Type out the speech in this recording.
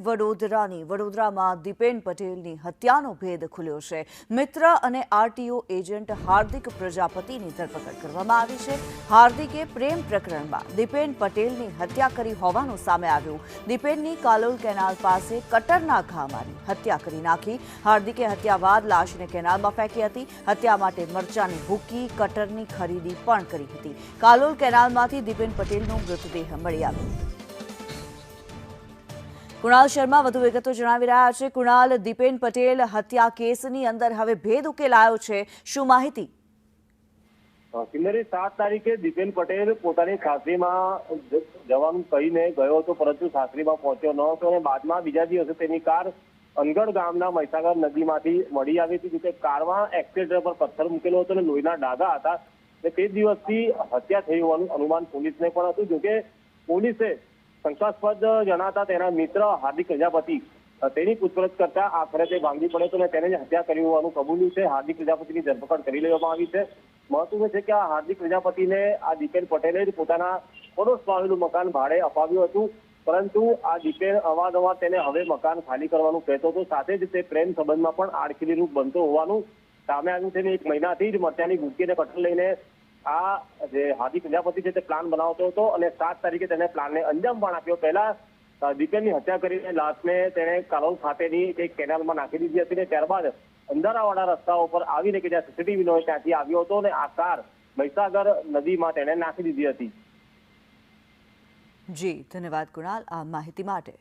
વડોદરામાં દીપેન પટેલની હત્યાનો ભેદ ખુલ્યો છે। મિત્ર અને આરટીઓ એજન્ટ હાર્દિક પ્રજાપતિની ધરપકડ કરવામાં આવી છે। હાર્દિકે પ્રેમ પ્રકરણમાં દીપેન પટેલની હત્યા કરી હોવાનું સામે આવ્યું। દીપેનની કાલોલ કેનાલ પાસે કટરના ઘા મારી હત્યા કરી નાખી। હાર્દિકે હત્યા બાદ લાશને કેનાલમાં ફેંકી હતી। હત્યા માટે મરચાની ભૂકી કટરની ખરીદી પણ કરી હતી। કાલોલ કેનાલમાંથી દીપેન પટેલનો મૃતદેહ મળી આવ્યો। કુણાલ શર્મા વધુ વિગતો જણાવી રહ્યા છે। કુણાલ, દીપેન પટેલ હત્યા કેસની અંદર હવે ભેદ ઉકેલાયો છે, શું માહિતી? કિન્નરી 7 તારીખે દીપેન પટેલ પોતાની સાસરીમાં જવાનું કહીને ગયો હતો, પરંતુ સાસરીમાં પહોંચ્યો ન હતો અને બાદમાં બીજા દિવસે તેની કાર અનગઢ ગામના મહીસાગર નદીમાંથી મળી આવી હતી। જે કારમાં એક્સિડન્ટ પર પથ્થર મૂકેલો હતો અને લોહીના ડાઘા હતા। તે દિવસથી હત્યા થઈ હોવાનું અનુમાન પોલીસને પણ હતું। જોકે પોલીસે શંકાસ્પદ જણાતા તેના મિત્ર હાર્દિક પ્રજાપતિ તેની પૂછપરછ કરતા આખરે તે ભાંગી પડ્યો હતો અને તેને જ હત્યા કરી હોવાનું કબૂલ્યું છે। હાર્દિક પ્રજાપતિની ધરપકડ કરી લેવામાં આવી છે। મહત્વનું છે કે આ હાર્દિક પ્રજાપતિને આ દીપેન પટેલે જ પોતાના પડોશમાં આવેલું મકાન ભાડે અપાવ્યું હતું, પરંતુ આ દીપેન અવારનવાર તેને હવે મકાન ખાલી કરવાનું કહેતો હતો। સાથે જ તે પ્રેમ સંબંધમાં પણ આડખીલી રૂપ બનતો હોવાનું સામે આવ્યું છે। 1 મહિનાથી જ મરચાની ભૂકી અને કટર લઈને આ જે હાર્દિક પ્રજાપતિ છે તે પ્લાન બનાવતો હતો અને 7 તારીખે તેને પ્લાનને અંજામ પણ આપ્યો। પહેલા દીપેનની હત્યા કરીને લાશને તેને કાલોલ ખાતેની એક કેનાલમાં નાખી દીધી હતી અને ત્યારબાદ અંધારાવાળા રસ્તાઓ પર આવીને કે જ્યાં સીસીટીવી નો ત્યાંથી આવ્યો હતો અને આ કાર મહીસાગર નદીમાં તેને નાખી દીધી હતી। જી, ધન્યવાદ કુણાલ આ માહિતી માટે।